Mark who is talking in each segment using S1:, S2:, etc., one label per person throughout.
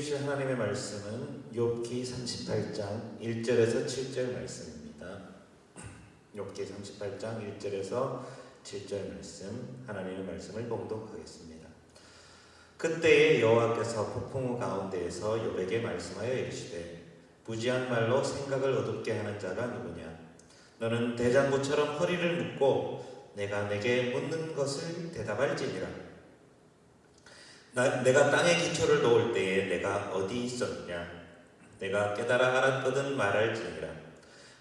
S1: 주실 하나님의 말씀은 욥기 38장 1절에서 7절 말씀입니다. 욥기 38장 1절에서 7절 말씀, 하나님의 말씀을 봉독하겠습니다. 그때에 여호와께서 폭풍우 가운데에서 욥에게 말씀하여 이르시되 부지한 말로 생각을 어둡게 하는 자가 누구냐? 너는 대장부처럼 허리를 묶고 내가 내게 묻는 것을 대답할지니라. 내가 땅에 기초를 놓을 때에 내가 어디 있었느냐? 내가 깨달아 알았거든 말할지니라.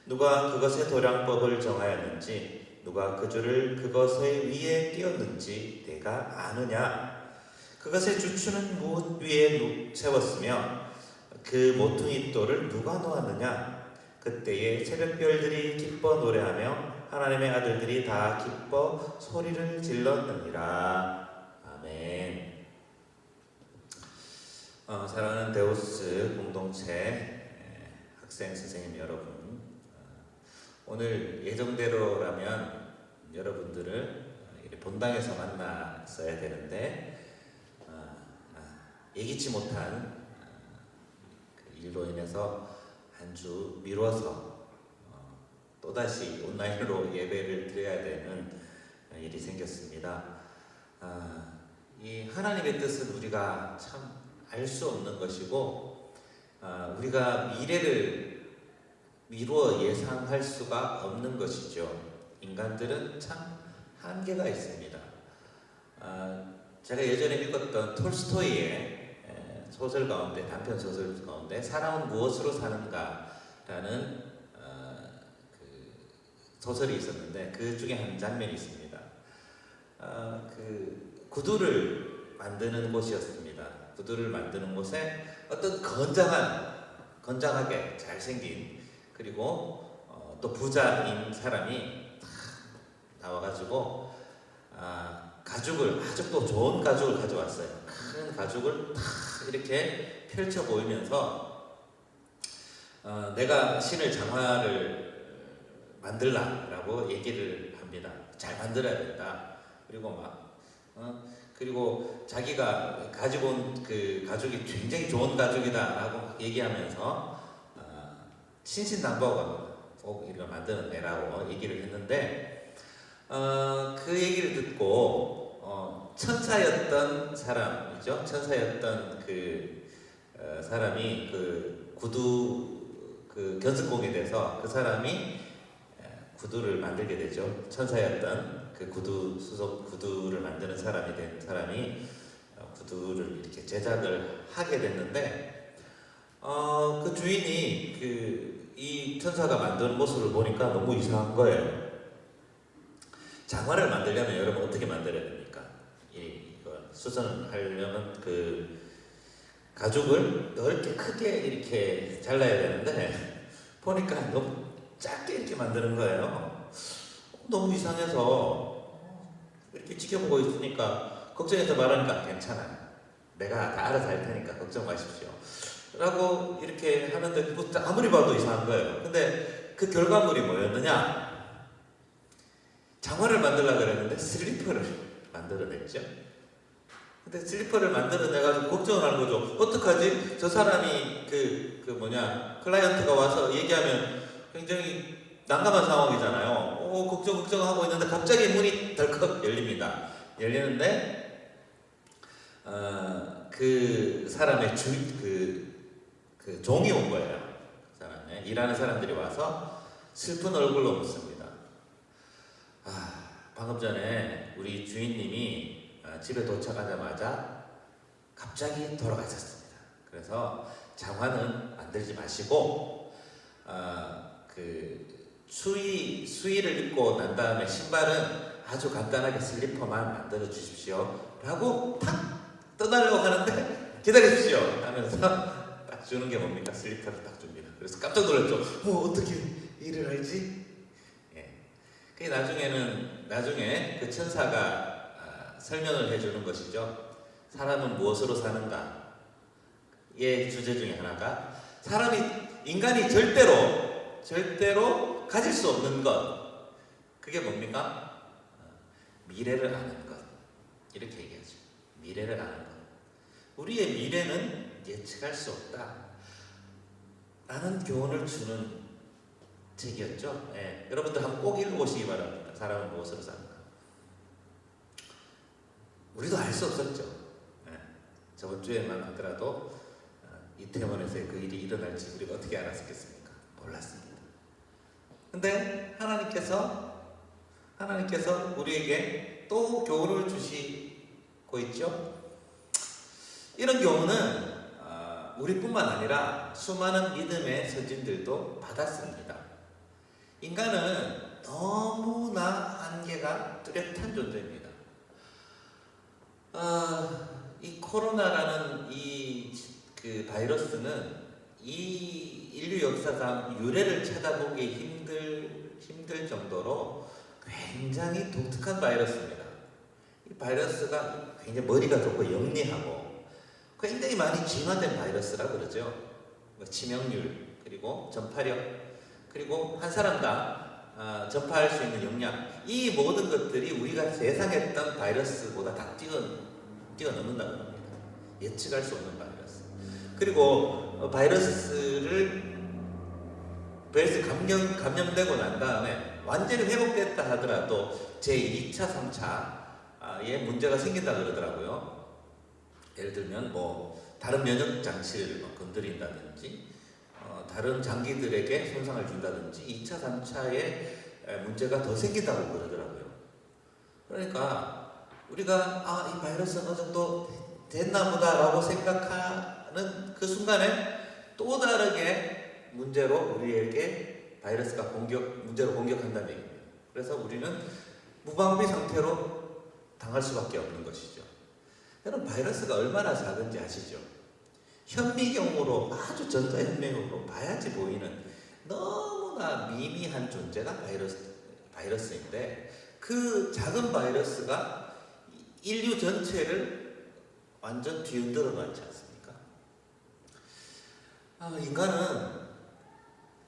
S1: 누가 그것의 도량법을 정하였는지 누가 그 줄을 그것의 위에 띄었는지 내가 아느냐? 그것의 주추는 무엇 위에 세웠으며 그 모퉁이 돌을 누가 놓았느냐? 그때에 새벽별들이 기뻐 노래하며 하나님의 아들들이 다 기뻐 소리를 질렀느니라. 아멘. 사랑하는 데오스 공동체 학생 선생님 여러분, 오늘 예정대로라면 여러분들을 본당에서 만났어야 되는데 예기치 못한 일로 인해서 한 주 미뤄서 또다시 온라인으로 예배를 드려야 되는 일이 생겼습니다. 이 하나님의 뜻은 우리가 참 알 수 없는 것이고 우리가 미래를 미루어 예상할 수가 없는 것이죠. 인간들은 참 한계가 있습니다. 제가 예전에 읽었던 톨스토이의 소설 가운데, 단편 소설 가운데 사람은 무엇으로 사는가라는 그 소설이 있었는데 그 중에 한 장면이 있습니다. 그 구두를 만드는 곳이었습니다. 구두를 만드는 곳에 어떤 건장하게 잘생긴 그리고 또 부자인 사람이 딱 나와가지고 가죽을, 아주 또 좋은 가죽을 가져왔어요. 큰 가죽을 탁 이렇게 펼쳐 보이면서 내가 신을 장화를 만들라라고 얘기를 합니다. 잘 만들어야 된다. 그리고 그리고 자기가 가지고 온 그 가죽이 굉장히 좋은 가죽이다라고 얘기하면서 신신당부하고 꼭 이걸 만들어내라고 얘기를 했는데 그 얘기를 듣고 천사였던 사람이죠. 천사였던 그 사람이 그 구두 그 견습공이 돼서 그 사람이 구두를 만들게 되죠. 천사였던 그 구두를 만드는 사람이 된 사람이 구두를 이렇게 제작을 하게 됐는데 그 주인이 이 천사가 만드는 모습을 보니까 너무 이상한 거예요. 장화를 만들려면 여러분 어떻게 만들어야 됩니까? 이걸 수선을 하려면 그 가죽을 넓게 크게 이렇게 잘라야 되는데 보니까 너무 작게 이렇게 만드는 거예요. 너무 이상해서 이렇게 지켜보고 있으니까 걱정해서 말하니까 괜찮아요. 내가 다 알아서 할 테니까 걱정 마십시오. 라고 이렇게 하는데 아무리 봐도 이상한 거예요. 근데 그 결과물이 뭐였느냐? 장화를 만들려고 그랬는데 슬리퍼를 만들어냈죠. 근데 슬리퍼를 만들어내가지고 걱정을 하는 거죠. 어떡하지? 저 사람이 클라이언트가 와서 얘기하면 굉장히 난감한 상황이잖아요. 걱정하고 있는데 갑자기 문이 덜컥 열립니다. 열리는데 그 사람의 그 종이 온 거예요. 그 사람의 일하는 사람들이 와서 슬픈 얼굴로 묻습니다. 방금 전에 우리 주인님이 집에 도착하자마자 갑자기 돌아가셨습니다. 그래서 장화는 만들지 마시고 수의를 입고 난 다음에 신발은 아주 간단하게 슬리퍼만 만들어 주십시오 라고 탁 떠나려고 하는데 기다리십시오 하면서 딱 주는 게 뭡니까? 슬리퍼를 딱 줍니다. 그래서 깜짝 놀랐죠. 어떻게 일을 알지? 그 나중에 그 천사가 설명을 해주는 것이죠. 사람은 무엇으로 사는가? 의 주제 중에 하나가 인간이 절대로 가질 수 없는 것, 그게 뭡니까? 미래를 아는 것. 이렇게 얘기하죠. 미래를 아는 것. 우리의 미래는 예측할 수 없다 라는 교훈을 주는 책이었죠. 예, 여러분들 한번 꼭 읽어보시기 바랍니다. 사람은 무엇으로 사는가. 우리도 알 수 없었죠. 예, 저번 주에만 하더라도 이태원에서 그 일이 일어날지 우리가 어떻게 알았겠습니까? 몰랐습니다. 근데 하나님께서 우리에게 또 교훈을 주시고 있죠. 이런 교훈은 우리뿐만 아니라 수많은 믿음의 선진들도 받았습니다. 인간은 너무나 한계가 뚜렷한 존재입니다. 이 코로나라는 그 바이러스는 이 인류 역사상 유래를 찾아보기 힘들 정도로 굉장히 독특한 바이러스입니다. 이 바이러스가 굉장히 머리가 좁고 영리하고 굉장히 많이 진화된 바이러스라 그러죠. 치명률, 그리고 전파력, 그리고 한 사람당 전파할 수 있는 역량, 이 모든 것들이 우리가 예상했던 바이러스보다 다 뛰어넘는다고 합니다. 예측할 수 없는 바이러스. 그리고 바이러스 감염되고 난 다음에 완전히 회복됐다 하더라도 제2차, 3차에 문제가 생긴다 그러더라고요. 예를 들면 다른 면역 장치를 건드린다든지 다른 장기들에게 손상을 준다든지 2차, 3차에 문제가 더 생긴다고 그러더라고요. 그러니까 우리가 이 바이러스는 어느 정도 됐나 보다라고 생각하는 그 순간에 또 다르게 문제로 우리에게 바이러스가 문제로 공격한다는 얘기입니다. 그래서 우리는 무방비 상태로 당할 수밖에 없는 것이죠. 여러분, 바이러스가 얼마나 작은지 아시죠? 현미경으로, 아주 전자현미경으로 봐야지 보이는 너무나 미미한 존재가 바이러스인데, 그 작은 바이러스가 인류 전체를 완전 뒤흔들어 놓지 않습니까? 인간은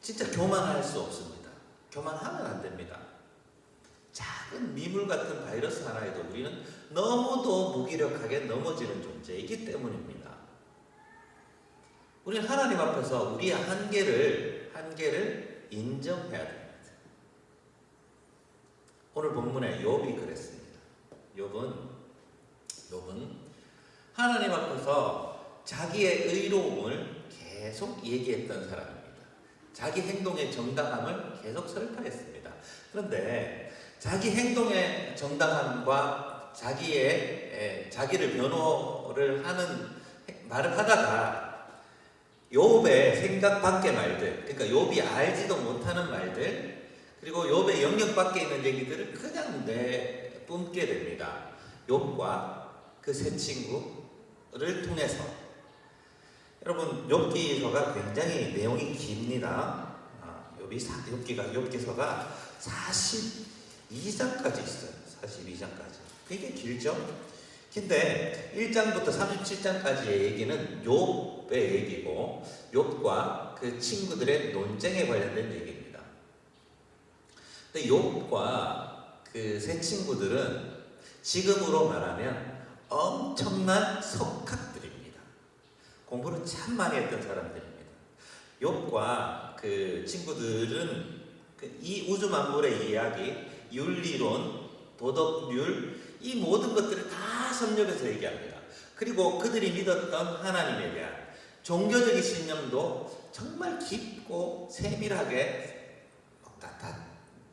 S1: 진짜 교만할 수 없습니다. 교만하면 안 됩니다. 작은 미물 같은 바이러스 하나에도 우리는 너무도 무기력하게 넘어지는 존재이기 때문입니다. 우리는 하나님 앞에서 우리의 한계를 인정해야 됩니다. 오늘 본문에 욥이 그랬습니다. 욥은 하나님 앞에서 자기의 의로움을 계속 얘기했던 사람입니다. 자기 행동의 정당함을 계속 설파했습니다. 그런데 자기 행동의 정당함과 자기를 변호를 하는 말을 하다가 욥의 생각 밖의 말들, 그러니까 욥이 알지도 못하는 말들, 그리고 욥의 영역 밖에 있는 얘기들을 그냥 내뿜게 됩니다. 욥과 그 세 친구를 통해서. 여러분, 욥기서가 굉장히 내용이 깁니다. 욥기서가 42장까지 있어요. 42장까지. 되게 길죠? 근데 1장부터 37장까지의 얘기는 욥의 얘기고, 욥과 그 친구들의 논쟁에 관련된 얘기입니다. 근데 욥과 그 세 친구들은 지금으로 말하면 엄청난 석학들입니다. 공부를 참 많이 했던 사람들입니다. 욥과 그 친구들은 이 우주 만물의 이야기, 윤리론, 도덕률, 이 모든 것들을 다 섭렵해서 얘기합니다. 그리고 그들이 믿었던 하나님에 대한 종교적인 신념도 정말 깊고 세밀하게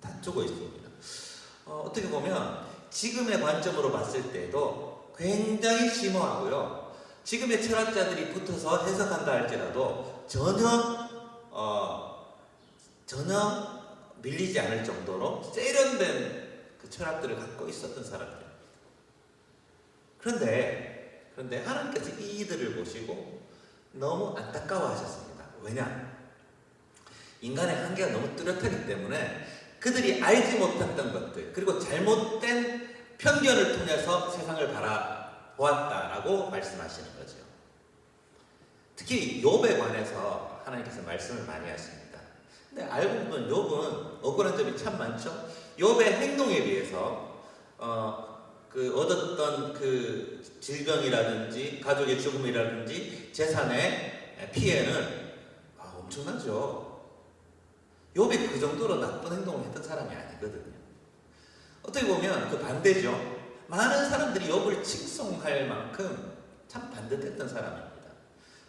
S1: 다투고 있습니다. 어떻게 보면 지금의 관점으로 봤을 때도 굉장히 심오하고요. 지금의 철학자들이 붙어서 해석한다 할지라도 전혀 밀리지 않을 정도로 세련된 그 철학들을 갖고 있었던 사람들. 그런데 하나님께서 이들을 보시고 너무 안타까워하셨습니다. 왜냐? 인간의 한계가 너무 뚜렷하기 때문에 그들이 알지 못했던 것들, 그리고 잘못된 편견을 통해서 세상을 바라보았다라고 말씀하시는 거죠. 특히 욥에 관해서 하나님께서 말씀을 많이 하십니다. 근데 알고 보면 욥은 억울한 점이 참 많죠. 욥의 행동에 비해서 그 얻었던 그 질병이라든지 가족의 죽음이라든지 재산의 피해는 엄청나죠. 욥이 그 정도로 나쁜 행동을 했던 사람이 아니거든요. 어떻게 보면 그 반대죠. 많은 사람들이 욥을 칭송할 만큼 참 반듯했던 사람입니다.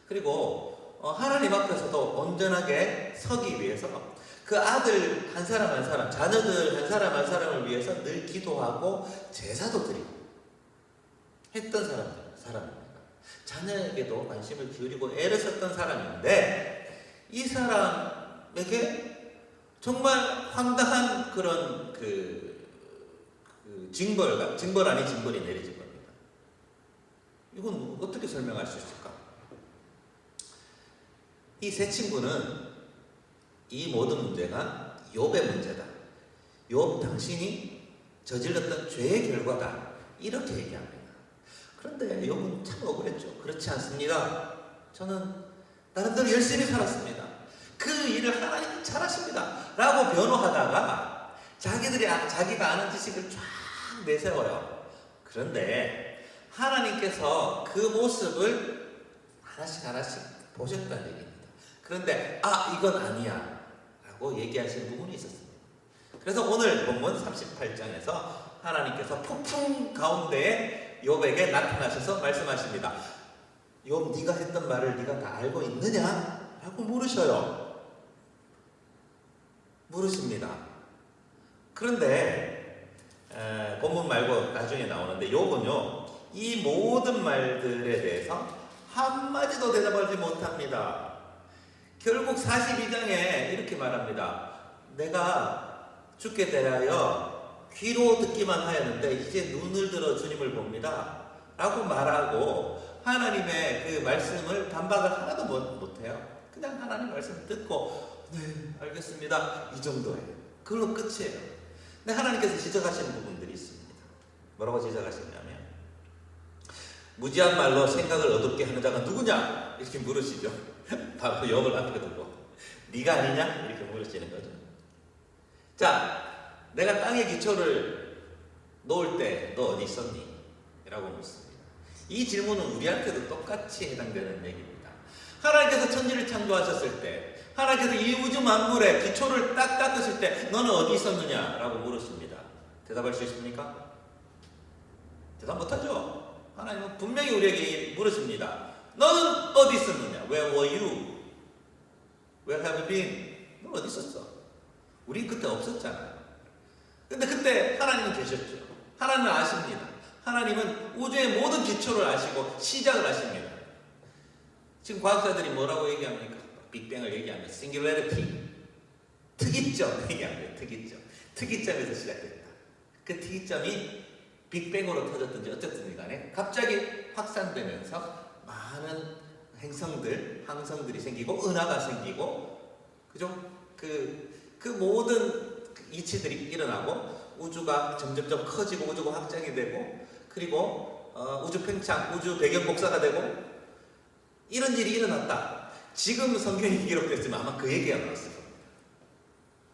S1: 그리고 하나님 앞에서도 온전하게 서기 위해서 그 아들 한 사람 한 사람, 자녀들 한 사람 한 사람을 위해서 늘 기도하고 제사도 드리고 했던 사람입니다. 자녀에게도 관심을 기울이고 애를 썼던 사람인데 이 사람에게 정말 황당한 그런 징벌 아닌 징벌이 내려진 겁니다. 이건 어떻게 설명할 수 있을까? 이 세 친구는 이 모든 문제가 욥의 문제다. 욥 당신이 저질렀던 죄의 결과다. 이렇게 얘기합니다. 그런데 욥은 참 억울했죠. 그렇지 않습니다. 저는 나름대로 열심히 살았습니다. 그 일을 하나님이 잘하십니다. 라고 변호하다가 자기가 아는 지식을 쫙 내세워요. 그런데 하나님께서 그 모습을 하나씩 보셨다는 얘기입니다. 그런데 이건 아니야 라고 얘기하시는 부분이 있었습니다. 그래서 오늘 본문 38장에서 하나님께서 폭풍 가운데에 욥에게 나타나셔서 말씀하십니다. 욥, 네가 했던 말을 네가 다 알고 있느냐? 라고 물으십니다. 그런데 본문 말고 나중에 나오는데 욥은요 이 모든 말들에 대해서 한마디도 대답하지 못합니다. 결국 42장에 이렇게 말합니다. 내가 죽게 대하여 귀로 듣기만 하였는데 이제 눈을 들어 주님을 봅니다. 라고 말하고 하나님의 그 말씀을 반박을 하나도 못해요. 그냥 하나님 말씀 듣고 네 알겠습니다. 이 정도예요. 그걸로 끝이에요. 근데 하나님께서 지적하시는 부분들이 있습니다. 뭐라고 지적하시냐면 무지한 말로 생각을 어둡게 하는 자가 누구냐? 이렇게 물으시죠. 바로 욥을 앞에 두고 네가 아니냐? 이렇게 물으시는 거죠. 자, 내가 땅에 기초를 놓을 때 너 어디 있었니? 라고 묻습니다. 이 질문은 우리한테도 똑같이 해당되는 얘기입니다. 하나님께서 천지를 창조하셨을 때 하나님께서 이 우주 만물에 기초를 딱 닦으실 때 너는 어디 있었느냐? 라고 물으십니다. 대답할 수 있습니까? 대답 못하죠. 하나님은 분명히 우리에게 물으십니다. 너는 어디 있었느냐? Where were you? Where have you been? 너 어디 있었어? 우린 그때 없었잖아요. 근데 그때 하나님은 계셨죠. 하나님은 아십니다. 하나님은 우주의 모든 기초를 아시고 시작을 아십니다. 지금 과학자들이 뭐라고 얘기합니까? 빅뱅을 얘기합니다. Singularity. 특이점 얘기합니다. 특이점에서 시작됐다. 그 특이점이 빅뱅으로 터졌든지 어쨌든 간에 갑자기 확산되면서 많은 행성들, 항성들이 생기고 은하가 생기고 그죠? 그 모든 이치들이 일어나고 우주가 점점점 커지고 우주가 확장이 되고 그리고 우주 팽창, 우주 배경 복사가 되고 이런 일이 일어났다. 지금 성경이 기록됐지만 아마 그 얘기가 나왔을 겁니다.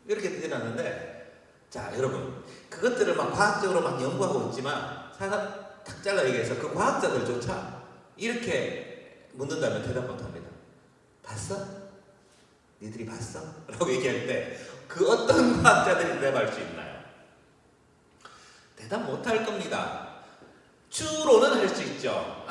S1: 이렇게 일어났는데 자 여러분 그것들을 막 과학적으로 막 연구하고 있지만 사람 탁 잘라 얘기해서 그 과학자들조차 이렇게 묻는다면 대답 못합니다. 봤어? 니들이 봤어? 라고 얘기할 때 그 어떤 과학자들이 대답할 수 있나요? 대답 못할 겁니다. 추론은 할 수 있죠.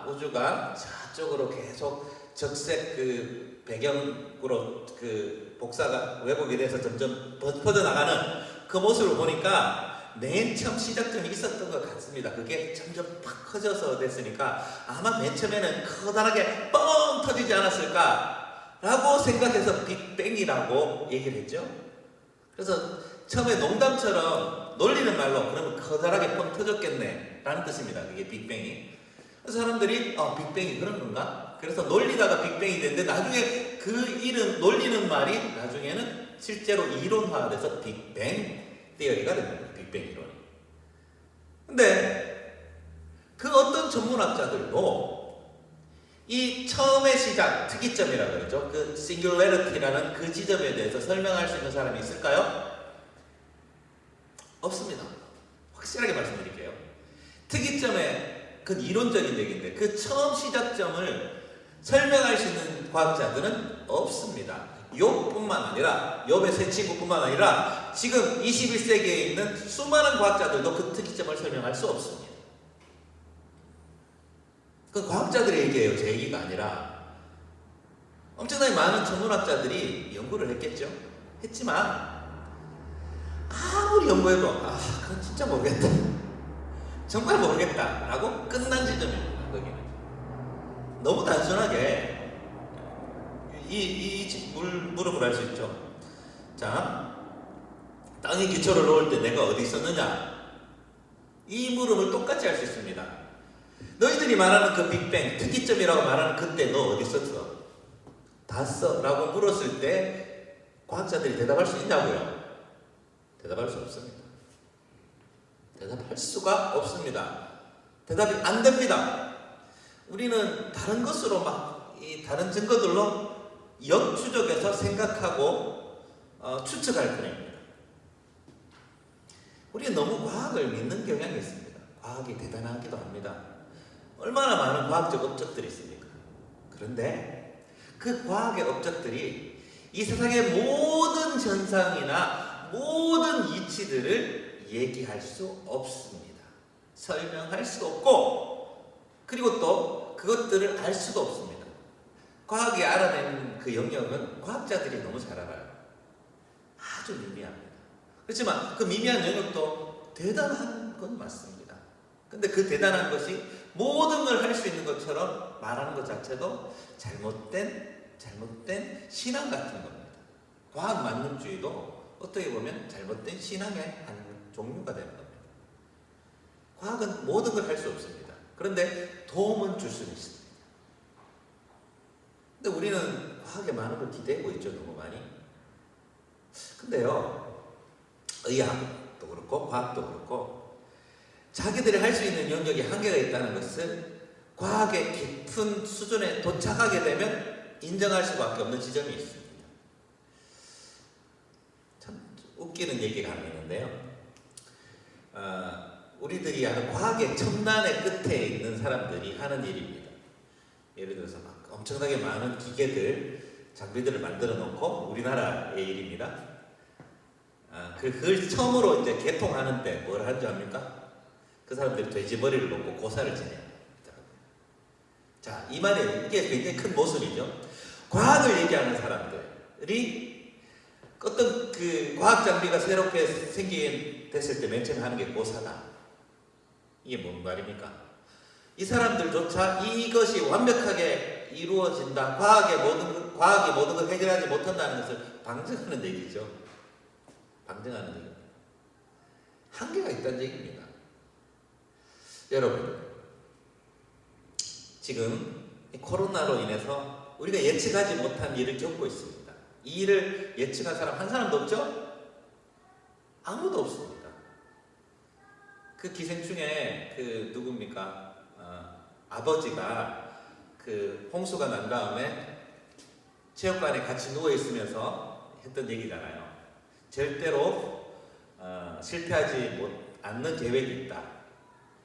S1: 우주가 저쪽으로 계속 적색 그 배경으로 그 복사가 왜곡이 돼서 점점 퍼져나가는 그 모습을 보니까 맨 처음 시작점이 있었던 것 같습니다. 그게 점점 팍 커져서 됐으니까 아마 맨 처음에는 커다랗게 뻥 터지지 않았을까 라고 생각해서 빅뱅이라고 얘기를 했죠. 그래서 처음에 농담처럼 놀리는 말로 그러면 커다랗게 뻥 터졌겠네 라는 뜻입니다. 그게 빅뱅이. 그래서 사람들이 빅뱅이 그런 건가? 그래서 놀리다가 빅뱅이 됐는데 나중에 그 이름 놀리는 말이 나중에는 실제로 이론화돼서 빅뱅 티어리가 됩니다. 빅뱅 이론이. 근데 그 어떤 전문학자들도 이 처음의 시작, 특이점이라고 그러죠. 그 singularity라는 그 지점에 대해서 설명할 수 있는 사람이 있을까요? 없습니다. 확실하게 말씀드릴게요.
S2: 특이점의 그 이론적인 얘기인데 그 처음 시작점을 설명할 수 있는 과학자들은 없습니다. 욥뿐만 아니라 욥의 세 친구뿐만 아니라 지금 21세기에 있는 수많은 과학자들도 그 특이점을 설명할 수 없습니다. 그 과학자들의 얘기예요. 제 얘기가 아니라 엄청나게 많은 천문학자들이 연구를 했겠죠. 했지만 아무리 연구해도 그건 진짜 모르겠다. 정말 모르겠다 라고 끝난 지점입니다. 거기는 너무 단순하게 이 물음을 할 수 있죠. 자, 땅에 기초를 놓을 때 내가 어디 있었느냐? 이 물음을 똑같이 할 수 있습니다. 너희들이 말하는 그 빅뱅, 특이점이라고 말하는 그때 너 어디 있었어? 봤어? 라고 물었을 때 과학자들이 대답할 수 있냐고요? 대답할 수 없습니다. 대답할 수가 없습니다. 대답이 안 됩니다. 우리는 다른 것으로 이 다른 증거들로 역추적해서 생각하고 추측할 뿐입니다. 우리는 너무 과학을 믿는 경향이 있습니다. 과학이 대단하기도 합니다. 얼마나 많은 과학적 업적들이 있습니까? 그런데 그 과학의 업적들이 이 세상의 모든 현상이나 모든 이치들을 얘기할 수 없습니다. 설명할 수도 없고 그리고 또 그것들을 알 수도 없습니다. 과학이 알아낸 그 영역은 과학자들이 너무 잘 알아요. 아주 미미합니다. 그렇지만 그 미미한 영역도 대단한 건 맞습니다. 근데 그 대단한 것이 모든 걸 할 수 있는 것처럼 말하는 것 자체도 잘못된 신앙 같은 겁니다. 과학 만능주의도 어떻게 보면 잘못된 신앙의 한 종류가 되는 겁니다. 과학은 모든 걸 할 수 없습니다. 그런데 도움은 줄 수는 있습니다. 근데 우리는 과학에 많은 걸 기대고 있죠, 너무 많이. 근데요, 의학도 그렇고 과학도 그렇고 자기들이 할 수 있는 영역에 한계가 있다는 것을 과학의 깊은 수준에 도착하게 되면 인정할 수밖에 없는 지점이 있습니다. 참 웃기는 얘기가 하나 있는데요. 우리들이 하는 과학의 첨단의 끝에 있는 사람들이 하는 일입니다. 예를 들어서 막 엄청나게 많은 기계들, 장비들을 만들어 놓고 우리나라의 일입니다. 그걸 처음으로 이제 개통하는데 뭘 하는 줄 압니까? 그 사람들이 돼지머리를 놓고 고사를 지내요. 자, 이 말에 이게 굉장히 큰 모순이죠. 과학을 얘기하는 사람들이 어떤 그 과학 장비가 새롭게 생기게 됐을 때 맨 처음에 하는 게 고사다. 이게 뭔 말입니까? 이 사람들조차 이것이 완벽하게 이루어진다. 과학이 모든 걸 해결하지 못한다는 것을 방증하는 얘기죠. 방증하는 얘기입니다. 한계가 있다는 얘기입니다. 여러분, 지금 코로나로 인해서 우리가 예측하지 못한 일을 겪고 있습니다. 이 일을 예측한 사람 한 사람도 없죠? 아무도 없습니다. 그 기생충에 그 누굽니까? 아버지가 그 홍수가 난 다음에 체육관에 같이 누워 있으면서 했던 얘기잖아요. 절대로 실패하지 않는 계획이 있다.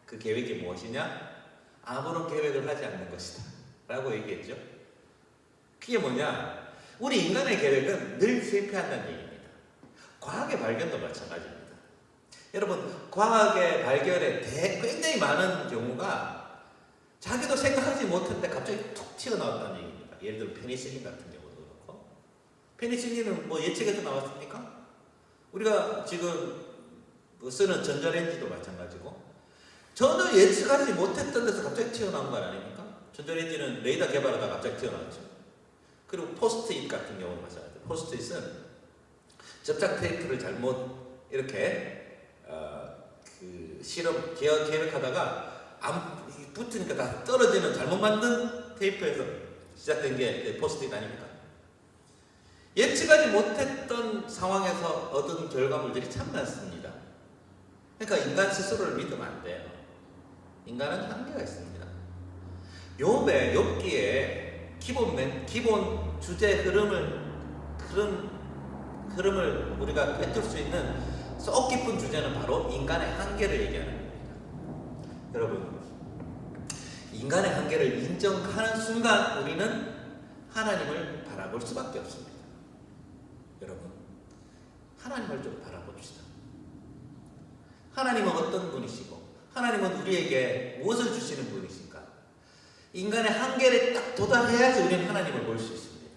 S2: 그 계획이 무엇이냐? 아무런 계획을 하지 않는 것이다 라고 얘기했죠. 그게 뭐냐? 우리 인간의 계획은 늘 실패한다는 얘기입니다. 과학의 발견도 마찬가지입니다. 여러분, 과학의 발견에 굉장히 많은 경우가 자기도 생각하지 못했는데 갑자기 툭 튀어나왔다는 얘기입니다. 예를 들어 페니실린 같은 경우도 그렇고. 페니실린은 뭐 예측에서 나왔습니까? 우리가 지금 쓰는 전자레인지도 마찬가지고 전혀 예측하지 못했던 데서 갑자기 튀어나온 거 아닙니까? 전자레인지는 레이더 개발하다가 갑자기 튀어나왔죠. 그리고 포스트잇 같은 경우는 마찬가지예요. 포스트잇은 접착 테이프를 잘못 이렇게 그 실험 계획하다가 안 붙으니까 다 떨어지는 잘못 만든 테이프에서 시작된 게 포스트잇 아닙니까? 예측하지 못했던 상황에서 얻은 결과물들이 참 많습니다. 그러니까 인간 스스로를 믿으면 안 돼요. 인간은 한계가 있습니다. 욥기에 기본 주제 흐름을 우리가 꿰뚫 수 있는 쏙 깊은 주제는 바로 인간의 한계를 얘기하는 겁니다. 여러분, 인간의 한계를 인정하는 순간 우리는 하나님을 바라볼 수밖에 없습니다. 여러분, 하나님을 좀 바라봅시다. 하나님은 어떤 분이시고 하나님은 우리에게 무엇을 주시는 분이신가? 인간의 한계를 딱 도달해야지 우리는 하나님을 볼 수 있습니다.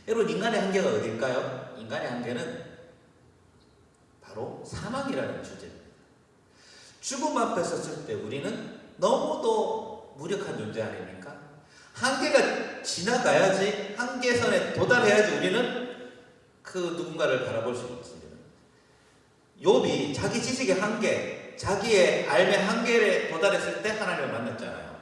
S2: 여러분, 인간의 한계가 어딜까요? 인간의 한계는 바로 사망이라는 주제입니다. 죽음 앞에 섰을 때 우리는 너무도 무력한 존재 아닙니까? 한계가 지나가야지, 한계선에 도달해야지 우리는 그 누군가를 바라볼 수 있습니다. 욥이 자기 지식의 한계, 자기의 삶의 한계에 도달했을 때 하나님을 만났잖아요.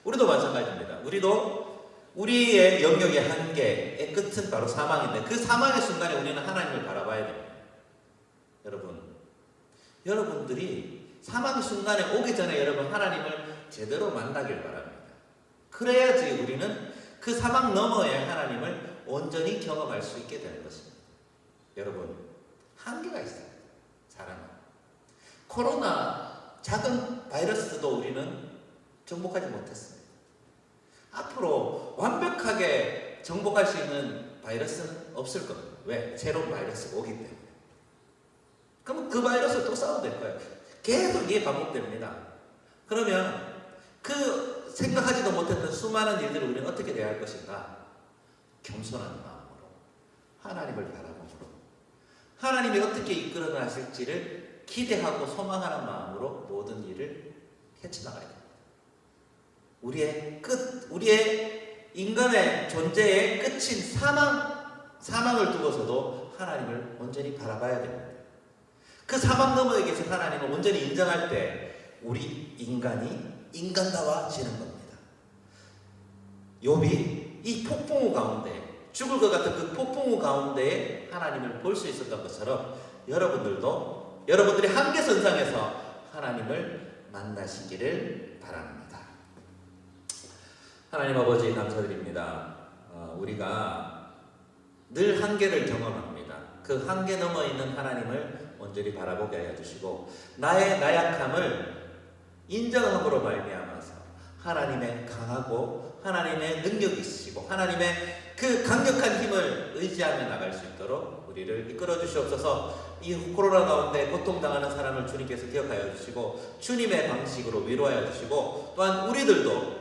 S2: 우리도 마찬가지입니다. 우리도 우리의 영역의 한계의 끝은 바로 사망인데 그 사망의 순간에 우리는 하나님을 바라봐야 됩니다. 여러분들이 사망의 순간에 오기 전에 여러분 하나님을 제대로 만나길 바랍니다. 그래야지 우리는 그 사망 너머의 하나님을 온전히 경험할 수 있게 되는 것입니다. 여러분, 한계가 있어요. 사람은. 코로나 작은 바이러스도 우리는 정복하지 못했습니다. 앞으로 완벽하게 정복할 수 있는 바이러스는 없을 겁니다. 왜? 새로운 바이러스가 오기 때문에. 그럼 그 바이러스 또 싸워도 될 거예요. 계속 이게 반복됩니다. 그러면 그 생각하지도 못했던 수많은 일들을 우리는 어떻게 대할 것인가? 겸손한 마음으로, 하나님을 바라보므로, 하나님이 어떻게 이끌어 나실지를 기대하고 소망하는 마음으로 모든 일을 헤쳐나가야 됩니다. 우리의 인간의 존재의 끝인 사망을 두고서도 하나님을 온전히 바라봐야 됩니다. 그 사망 너머에 계신 하나님을 온전히 인정할 때 우리 인간이 인간다워지는 겁니다. 욥이 이 폭풍우 가운데, 죽을 것 같은 그 폭풍우 가운데에 하나님을 볼 수 있었던 것처럼 여러분들이 한계선상에서 하나님을 만나시기를 바랍니다. 하나님 아버지 감사드립니다. 우리가 늘 한계를 경험합니다. 그 한계 넘어 있는 하나님을 온전히 바라보게 하여 주시고 나의 나약함을 인정함으로 말미암아서 하나님의 강하고 하나님의 능력이 있으시고 하나님의 그 강력한 힘을 의지하며 나갈 수 있도록 우리를 이끌어 주시옵소서. 이 코로나 가운데 고통당하는 사람을 주님께서 기억하여 주시고 주님의 방식으로 위로하여 주시고 또한 우리들도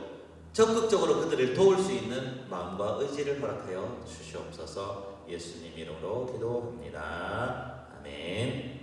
S2: 적극적으로 그들을 도울 수 있는 마음과 의지를 허락하여 주시옵소서. 예수님 이름으로 기도합니다. 아멘.